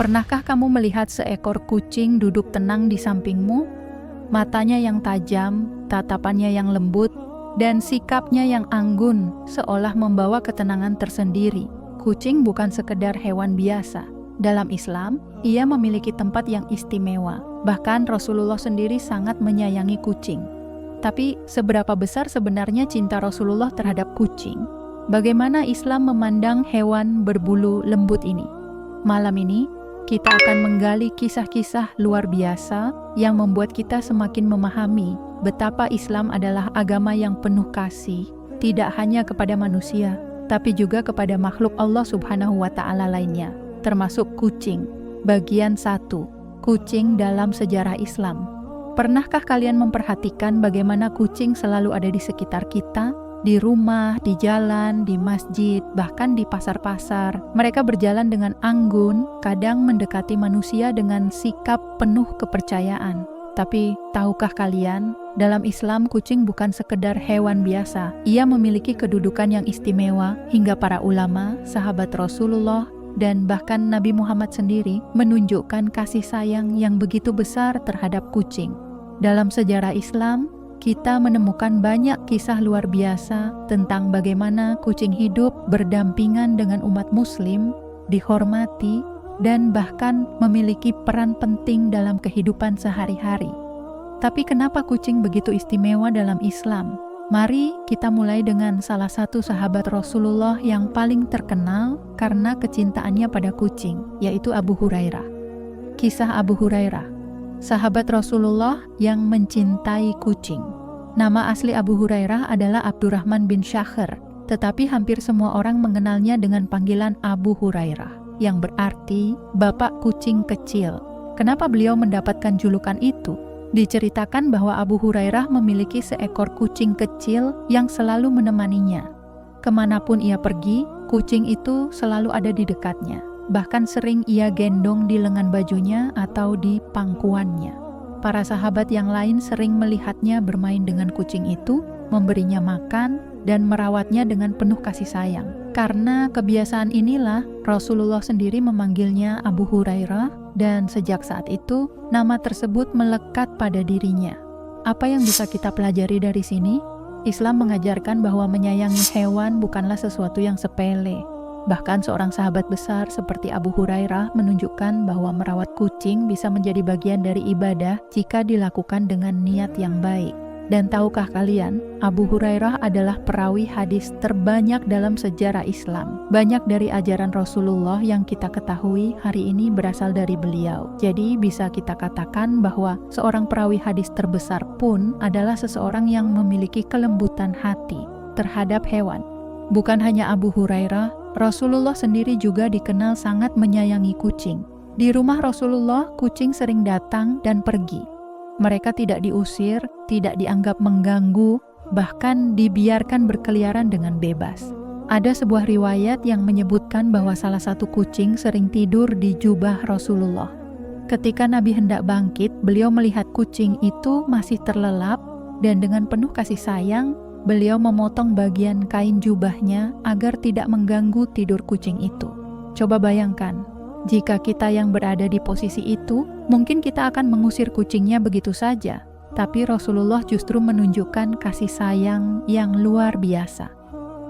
Pernahkah kamu melihat seekor kucing duduk tenang di sampingmu? Matanya yang tajam, tatapannya yang lembut, dan sikapnya yang anggun seolah membawa ketenangan tersendiri. Kucing bukan sekedar hewan biasa. Dalam Islam, ia memiliki tempat yang istimewa. Bahkan Rasulullah sendiri sangat menyayangi kucing. Tapi seberapa besar sebenarnya cinta Rasulullah terhadap kucing? Bagaimana Islam memandang hewan berbulu lembut ini? Malam ini, kita akan menggali kisah-kisah luar biasa yang membuat kita semakin memahami betapa Islam adalah agama yang penuh kasih, tidak hanya kepada manusia, tapi juga kepada makhluk Allah Subhanahu wa Ta'ala lainnya, termasuk kucing. Bagian 1, kucing dalam sejarah Islam. Pernahkah kalian memperhatikan bagaimana kucing selalu ada di sekitar kita? Di rumah, di jalan, di masjid, bahkan di pasar-pasar. Mereka berjalan dengan anggun, kadang mendekati manusia dengan sikap penuh kepercayaan. Tapi, tahukah kalian, dalam Islam kucing bukan sekedar hewan biasa. Ia memiliki kedudukan yang istimewa hingga para ulama, sahabat Rasulullah, dan bahkan Nabi Muhammad sendiri menunjukkan kasih sayang yang begitu besar terhadap kucing. Dalam sejarah Islam, kita menemukan banyak kisah luar biasa tentang bagaimana kucing hidup berdampingan dengan umat muslim, dihormati, dan bahkan memiliki peran penting dalam kehidupan sehari-hari. Tapi kenapa kucing begitu istimewa dalam Islam? Mari kita mulai dengan salah satu sahabat Rasulullah yang paling terkenal karena kecintaannya pada kucing, yaitu Abu Hurairah. Kisah Abu Hurairah, sahabat Rasulullah yang mencintai kucing. Nama asli Abu Hurairah adalah Abdurrahman bin Syakhr, tetapi hampir semua orang mengenalnya dengan panggilan Abu Hurairah, yang berarti bapak kucing kecil. Kenapa beliau mendapatkan julukan itu? Diceritakan bahwa Abu Hurairah memiliki seekor kucing kecil yang selalu menemaninya. Kemanapun ia pergi, kucing itu selalu ada di dekatnya. Bahkan sering ia gendong di lengan bajunya atau di pangkuannya. Para sahabat yang lain sering melihatnya bermain dengan kucing itu, memberinya makan, dan merawatnya dengan penuh kasih sayang. Karena kebiasaan inilah, Rasulullah sendiri memanggilnya Abu Hurairah, dan sejak saat itu, nama tersebut melekat pada dirinya. Apa yang bisa kita pelajari dari sini? Islam mengajarkan bahwa menyayangi hewan bukanlah sesuatu yang sepele. Bahkan seorang sahabat besar seperti Abu Hurairah menunjukkan bahwa merawat kucing bisa menjadi bagian dari ibadah jika dilakukan dengan niat yang baik. Dan tahukah kalian, Abu Hurairah adalah perawi hadis terbanyak dalam sejarah Islam. Banyak dari ajaran Rasulullah yang kita ketahui hari ini berasal dari beliau. Jadi bisa kita katakan bahwa seorang perawi hadis terbesar pun adalah seseorang yang memiliki kelembutan hati terhadap hewan. Bukan hanya Abu Hurairah, Rasulullah sendiri juga dikenal sangat menyayangi kucing. Di rumah Rasulullah, kucing sering datang dan pergi. Mereka tidak diusir, tidak dianggap mengganggu, bahkan dibiarkan berkeliaran dengan bebas. Ada sebuah riwayat yang menyebutkan bahwa salah satu kucing sering tidur di jubah Rasulullah. Ketika Nabi hendak bangkit, beliau melihat kucing itu masih terlelap, dan dengan penuh kasih sayang, beliau memotong bagian kain jubahnya agar tidak mengganggu tidur kucing itu. Coba bayangkan, jika kita yang berada di posisi itu, mungkin kita akan mengusir kucingnya begitu saja. Tapi Rasulullah justru menunjukkan kasih sayang yang luar biasa.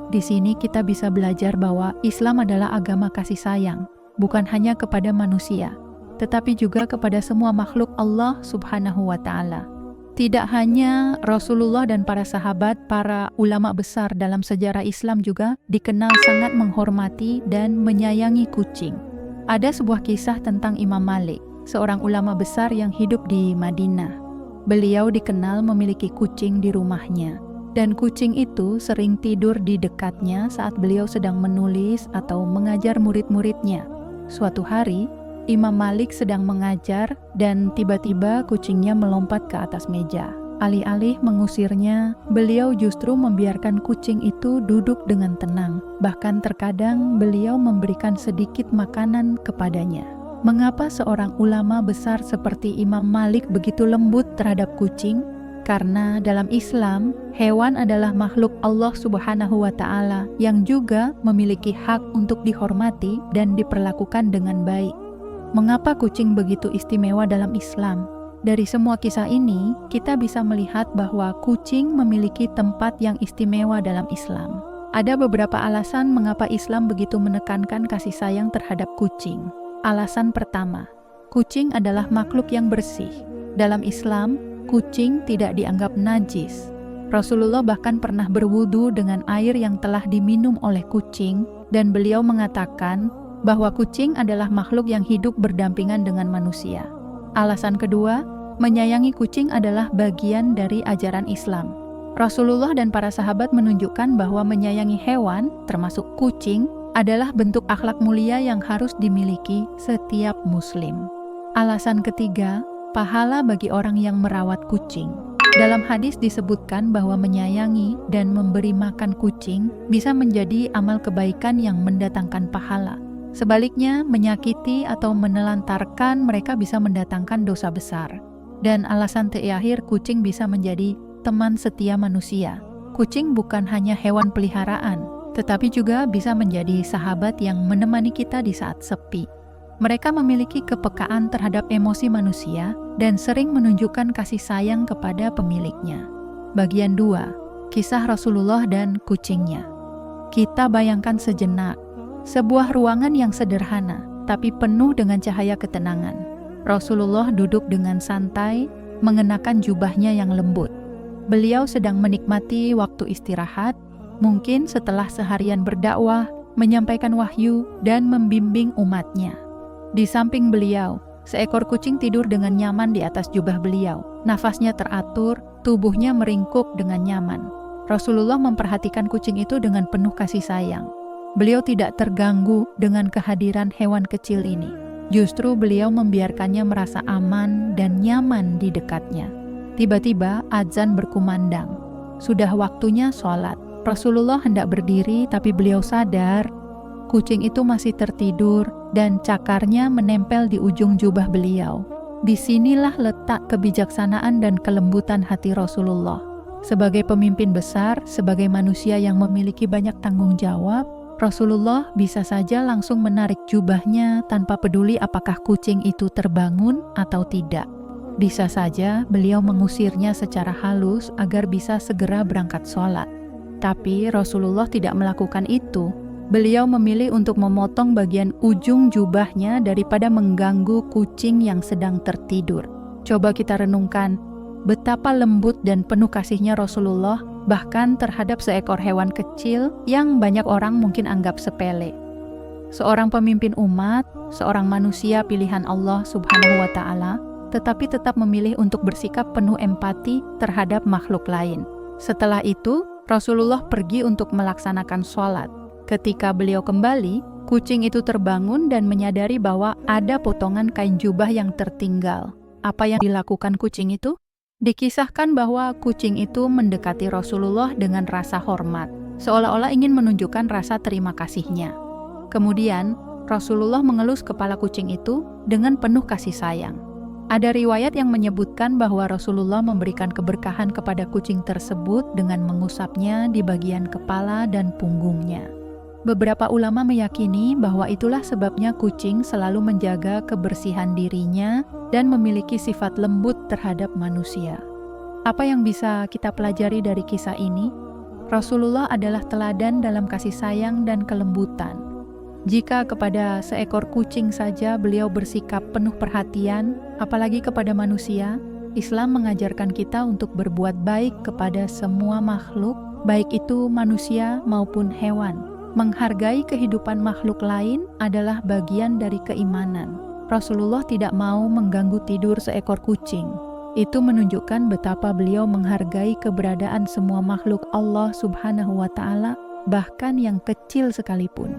Di sini kita bisa belajar bahwa Islam adalah agama kasih sayang, bukan hanya kepada manusia, tetapi juga kepada semua makhluk Allah Subhanahu wa Ta'ala. Tidak hanya Rasulullah dan para sahabat, para ulama besar dalam sejarah Islam juga dikenal sangat menghormati dan menyayangi kucing. Ada sebuah kisah tentang Imam Malik, seorang ulama besar yang hidup di Madinah. Beliau dikenal memiliki kucing di rumahnya, dan kucing itu sering tidur di dekatnya saat beliau sedang menulis atau mengajar murid-muridnya. Suatu hari, Imam Malik sedang mengajar dan tiba-tiba kucingnya melompat ke atas meja. Alih-alih mengusirnya, beliau justru membiarkan kucing itu duduk dengan tenang. Bahkan terkadang beliau memberikan sedikit makanan kepadanya. Mengapa seorang ulama besar seperti Imam Malik begitu lembut terhadap kucing? Karena dalam Islam, hewan adalah makhluk Allah Subhanahu wa Ta'ala yang juga memiliki hak untuk dihormati dan diperlakukan dengan baik. Mengapa kucing begitu istimewa dalam Islam? Dari semua kisah ini, kita bisa melihat bahwa kucing memiliki tempat yang istimewa dalam Islam. Ada beberapa alasan mengapa Islam begitu menekankan kasih sayang terhadap kucing. Alasan pertama, kucing adalah makhluk yang bersih. Dalam Islam, kucing tidak dianggap najis. Rasulullah bahkan pernah berwudu dengan air yang telah diminum oleh kucing, dan beliau mengatakan bahwa kucing adalah makhluk yang hidup berdampingan dengan manusia. Alasan kedua, menyayangi kucing adalah bagian dari ajaran Islam. Rasulullah dan para sahabat menunjukkan bahwa menyayangi hewan, termasuk kucing, adalah bentuk akhlak mulia yang harus dimiliki setiap muslim. Alasan ketiga, pahala bagi orang yang merawat kucing. Dalam hadis disebutkan bahwa menyayangi dan memberi makan kucing bisa menjadi amal kebaikan yang mendatangkan pahala. Sebaliknya, menyakiti atau menelantarkan mereka bisa mendatangkan dosa besar. Dan alasan terakhir, kucing bisa menjadi teman setia manusia. Kucing bukan hanya hewan peliharaan, tetapi juga bisa menjadi sahabat yang menemani kita di saat sepi. Mereka memiliki kepekaan terhadap emosi manusia dan sering menunjukkan kasih sayang kepada pemiliknya. Bagian 2, kisah Rasulullah dan kucingnya. Kita bayangkan sejenak, sebuah ruangan yang sederhana, tapi penuh dengan cahaya ketenangan. Rasulullah duduk dengan santai, mengenakan jubahnya yang lembut. Beliau sedang menikmati waktu istirahat, mungkin setelah seharian berdakwah, menyampaikan wahyu, dan membimbing umatnya. Di samping beliau, seekor kucing tidur dengan nyaman di atas jubah beliau. Nafasnya teratur, tubuhnya meringkuk dengan nyaman. Rasulullah memperhatikan kucing itu dengan penuh kasih sayang. Beliau tidak terganggu dengan kehadiran hewan kecil ini. Justru beliau membiarkannya merasa aman dan nyaman di dekatnya. Tiba-tiba azan berkumandang. Sudah waktunya sholat. Rasulullah hendak berdiri, tapi beliau sadar kucing itu masih tertidur dan cakarnya menempel di ujung jubah beliau. Disinilah letak kebijaksanaan dan kelembutan hati Rasulullah. Sebagai pemimpin besar, sebagai manusia yang memiliki banyak tanggung jawab, Rasulullah bisa saja langsung menarik jubahnya tanpa peduli apakah kucing itu terbangun atau tidak. Bisa saja beliau mengusirnya secara halus agar bisa segera berangkat sholat. Tapi Rasulullah tidak melakukan itu. Beliau memilih untuk memotong bagian ujung jubahnya daripada mengganggu kucing yang sedang tertidur. Coba kita renungkan betapa lembut dan penuh kasihnya Rasulullah bahkan terhadap seekor hewan kecil yang banyak orang mungkin anggap sepele. Seorang pemimpin umat, seorang manusia pilihan Allah Subhanahu wa Ta'ala, tetapi tetap memilih untuk bersikap penuh empati terhadap makhluk lain. Setelah itu, Rasulullah pergi untuk melaksanakan sholat. Ketika beliau kembali, kucing itu terbangun dan menyadari bahwa ada potongan kain jubah yang tertinggal. Apa yang dilakukan kucing itu? Dikisahkan bahwa kucing itu mendekati Rasulullah dengan rasa hormat, seolah-olah ingin menunjukkan rasa terima kasihnya. Kemudian, Rasulullah mengelus kepala kucing itu dengan penuh kasih sayang. Ada riwayat yang menyebutkan bahwa Rasulullah memberikan keberkahan kepada kucing tersebut dengan mengusapnya di bagian kepala dan punggungnya. Beberapa ulama meyakini bahwa itulah sebabnya kucing selalu menjaga kebersihan dirinya dan memiliki sifat lembut terhadap manusia. Apa yang bisa kita pelajari dari kisah ini? Rasulullah adalah teladan dalam kasih sayang dan kelembutan. Jika kepada seekor kucing saja beliau bersikap penuh perhatian, apalagi kepada manusia, Islam mengajarkan kita untuk berbuat baik kepada semua makhluk, baik itu manusia maupun hewan. Menghargai kehidupan makhluk lain adalah bagian dari keimanan. Rasulullah tidak mau mengganggu tidur seekor kucing. Itu menunjukkan betapa beliau menghargai keberadaan semua makhluk Allah Subhanahu wa Ta'ala, bahkan yang kecil sekalipun.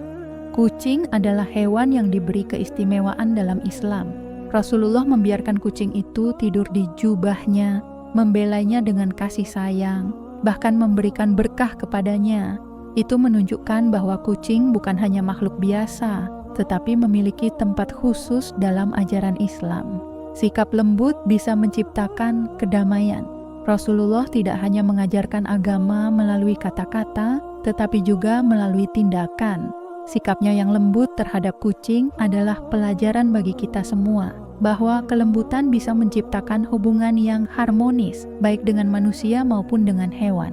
Kucing adalah hewan yang diberi keistimewaan dalam Islam. Rasulullah membiarkan kucing itu tidur di jubahnya, membelainya dengan kasih sayang, bahkan memberikan berkah kepadanya. Itu menunjukkan bahwa kucing bukan hanya makhluk biasa, tetapi memiliki tempat khusus dalam ajaran Islam. Sikap lembut bisa menciptakan kedamaian. Rasulullah tidak hanya mengajarkan agama melalui kata-kata, tetapi juga melalui tindakan. Sikapnya yang lembut terhadap kucing adalah pelajaran bagi kita semua, bahwa kelembutan bisa menciptakan hubungan yang harmonis, baik dengan manusia maupun dengan hewan.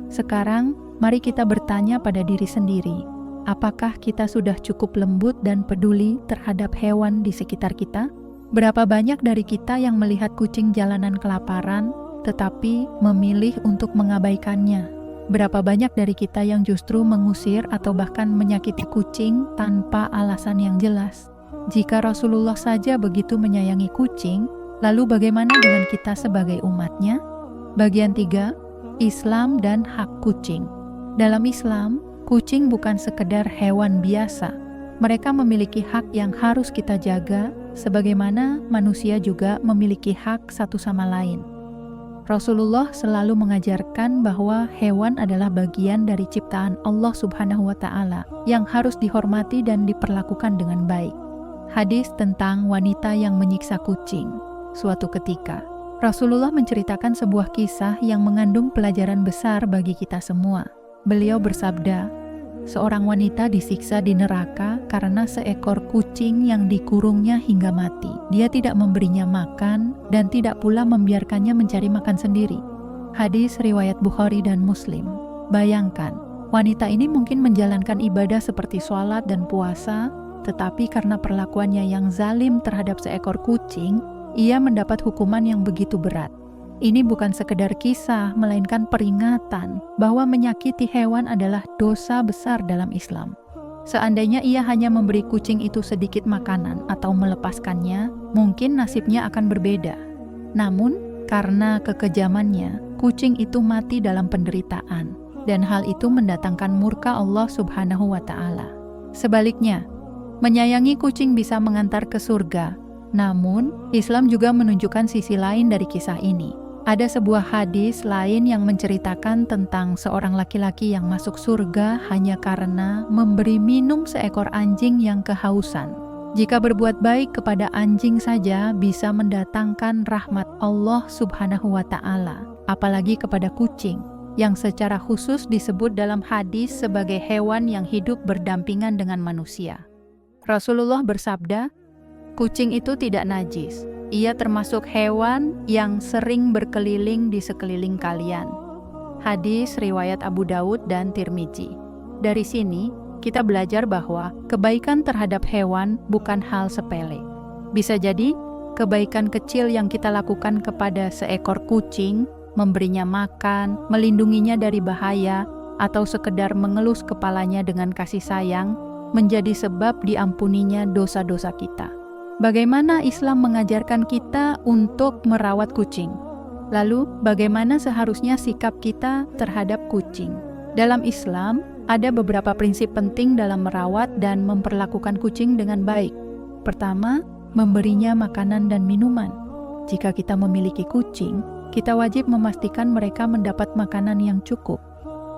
Sekarang, mari kita bertanya pada diri sendiri, apakah kita sudah cukup lembut dan peduli terhadap hewan di sekitar kita? Berapa banyak dari kita yang melihat kucing jalanan kelaparan, tetapi memilih untuk mengabaikannya? Berapa banyak dari kita yang justru mengusir atau bahkan menyakiti kucing tanpa alasan yang jelas? Jika Rasulullah saja begitu menyayangi kucing, lalu bagaimana dengan kita sebagai umatnya? Bagian 3, Islam dan hak kucing. Dalam Islam, kucing bukan sekedar hewan biasa. Mereka memiliki hak yang harus kita jaga, sebagaimana manusia juga memiliki hak satu sama lain. Rasulullah selalu mengajarkan bahwa hewan adalah bagian dari ciptaan Allah Subhanahu wa Ta'ala yang harus dihormati dan diperlakukan dengan baik. Hadis tentang wanita yang menyiksa kucing. Suatu ketika, Rasulullah menceritakan sebuah kisah yang mengandung pelajaran besar bagi kita semua. Beliau bersabda, seorang wanita disiksa di neraka karena seekor kucing yang dikurungnya hingga mati. Dia tidak memberinya makan dan tidak pula membiarkannya mencari makan sendiri. Hadis riwayat Bukhari dan Muslim. Bayangkan, wanita ini mungkin menjalankan ibadah seperti sholat dan puasa, tetapi karena perlakuannya yang zalim terhadap seekor kucing, ia mendapat hukuman yang begitu berat. Ini bukan sekedar kisah, melainkan peringatan bahwa menyakiti hewan adalah dosa besar dalam Islam. Seandainya ia hanya memberi kucing itu sedikit makanan atau melepaskannya, mungkin nasibnya akan berbeda. Namun, karena kekejamannya, kucing itu mati dalam penderitaan, dan hal itu mendatangkan murka Allah Subhanahu wa Ta'ala. Sebaliknya, menyayangi kucing bisa mengantar ke surga. Namun, Islam juga menunjukkan sisi lain dari kisah ini. Ada sebuah hadis lain yang menceritakan tentang seorang laki-laki yang masuk surga hanya karena memberi minum seekor anjing yang kehausan. Jika berbuat baik kepada anjing saja bisa mendatangkan rahmat Allah Subhanahu wa Ta'ala, apalagi kepada kucing, yang secara khusus disebut dalam hadis sebagai hewan yang hidup berdampingan dengan manusia. Rasulullah bersabda, kucing itu tidak najis. Ia termasuk hewan yang sering berkeliling di sekeliling kalian. Hadis riwayat Abu Daud dan Tirmizi. Dari sini, kita belajar bahwa kebaikan terhadap hewan bukan hal sepele. Bisa jadi, kebaikan kecil yang kita lakukan kepada seekor kucing, memberinya makan, melindunginya dari bahaya, atau sekedar mengelus kepalanya dengan kasih sayang, menjadi sebab diampuninya dosa-dosa kita. Bagaimana Islam mengajarkan kita untuk merawat kucing? Lalu, bagaimana seharusnya sikap kita terhadap kucing? Dalam Islam, ada beberapa prinsip penting dalam merawat dan memperlakukan kucing dengan baik. Pertama, memberinya makanan dan minuman. Jika kita memiliki kucing, kita wajib memastikan mereka mendapat makanan yang cukup.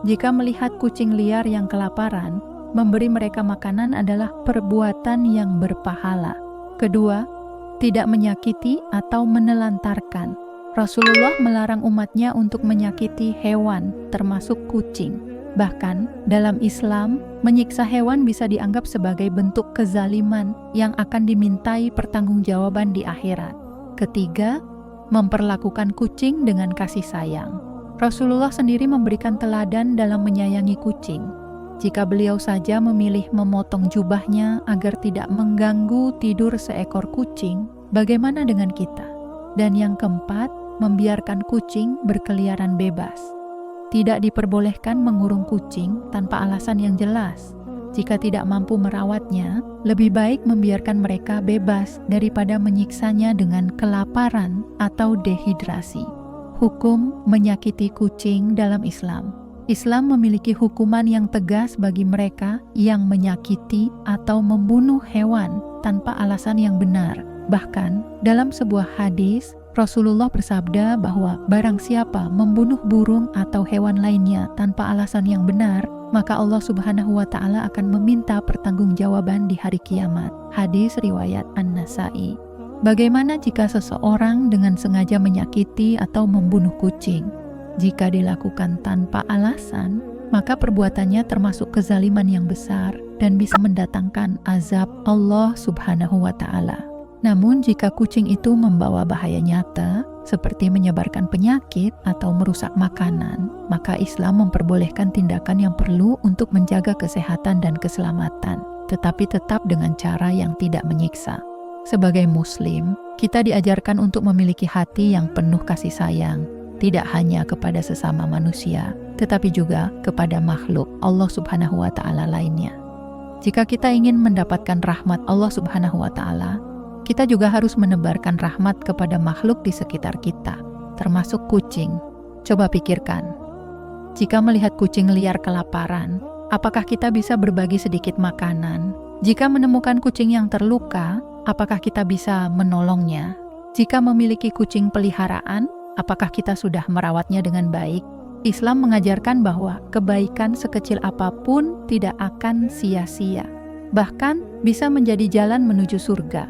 Jika melihat kucing liar yang kelaparan, memberi mereka makanan adalah perbuatan yang berpahala. Kedua, tidak menyakiti atau menelantarkan. Rasulullah melarang umatnya untuk menyakiti hewan, termasuk kucing. Bahkan, dalam Islam, menyiksa hewan bisa dianggap sebagai bentuk kezaliman yang akan dimintai pertanggungjawaban di akhirat. Ketiga, memperlakukan kucing dengan kasih sayang. Rasulullah sendiri memberikan teladan dalam menyayangi kucing. Jika beliau saja memilih memotong jubahnya agar tidak mengganggu tidur seekor kucing, bagaimana dengan kita? Dan yang keempat, membiarkan kucing berkeliaran bebas. Tidak diperbolehkan mengurung kucing tanpa alasan yang jelas. Jika tidak mampu merawatnya, lebih baik membiarkan mereka bebas daripada menyiksanya dengan kelaparan atau dehidrasi. Hukum menyakiti kucing dalam Islam. Islam memiliki hukuman yang tegas bagi mereka yang menyakiti atau membunuh hewan tanpa alasan yang benar. Bahkan, dalam sebuah hadis, Rasulullah bersabda bahwa barang siapa membunuh burung atau hewan lainnya tanpa alasan yang benar, maka Allah Subhanahu wa Ta'ala akan meminta pertanggungjawaban di hari kiamat. Hadis riwayat An-Nasa'i. Bagaimana jika seseorang dengan sengaja menyakiti atau membunuh kucing? Jika dilakukan tanpa alasan, maka perbuatannya termasuk kezaliman yang besar dan bisa mendatangkan azab Allah Subhanahu wa Ta'ala. Namun, jika kucing itu membawa bahaya nyata, seperti menyebarkan penyakit atau merusak makanan, maka Islam memperbolehkan tindakan yang perlu untuk menjaga kesehatan dan keselamatan, tetapi tetap dengan cara yang tidak menyiksa. Sebagai Muslim, kita diajarkan untuk memiliki hati yang penuh kasih sayang, tidak hanya kepada sesama manusia, tetapi juga kepada makhluk Allah Subhanahu wa Ta'ala lainnya. Jika kita ingin mendapatkan rahmat Allah Subhanahu wa Ta'ala, kita juga harus menebarkan rahmat kepada makhluk di sekitar kita, termasuk kucing. Coba pikirkan, jika melihat kucing liar kelaparan, apakah kita bisa berbagi sedikit makanan? Jika menemukan kucing yang terluka, apakah kita bisa menolongnya? Jika memiliki kucing peliharaan, apakah kita sudah merawatnya dengan baik? Islam mengajarkan bahwa kebaikan sekecil apapun tidak akan sia-sia, bahkan bisa menjadi jalan menuju surga.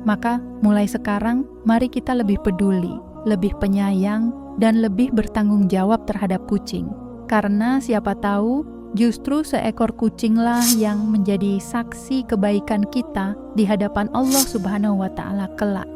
Maka mulai sekarang, mari kita lebih peduli, lebih penyayang, dan lebih bertanggung jawab terhadap kucing. Karena siapa tahu, justru seekor kucinglah yang menjadi saksi kebaikan kita di hadapan Allah Subhanahu wa Ta'ala kelak.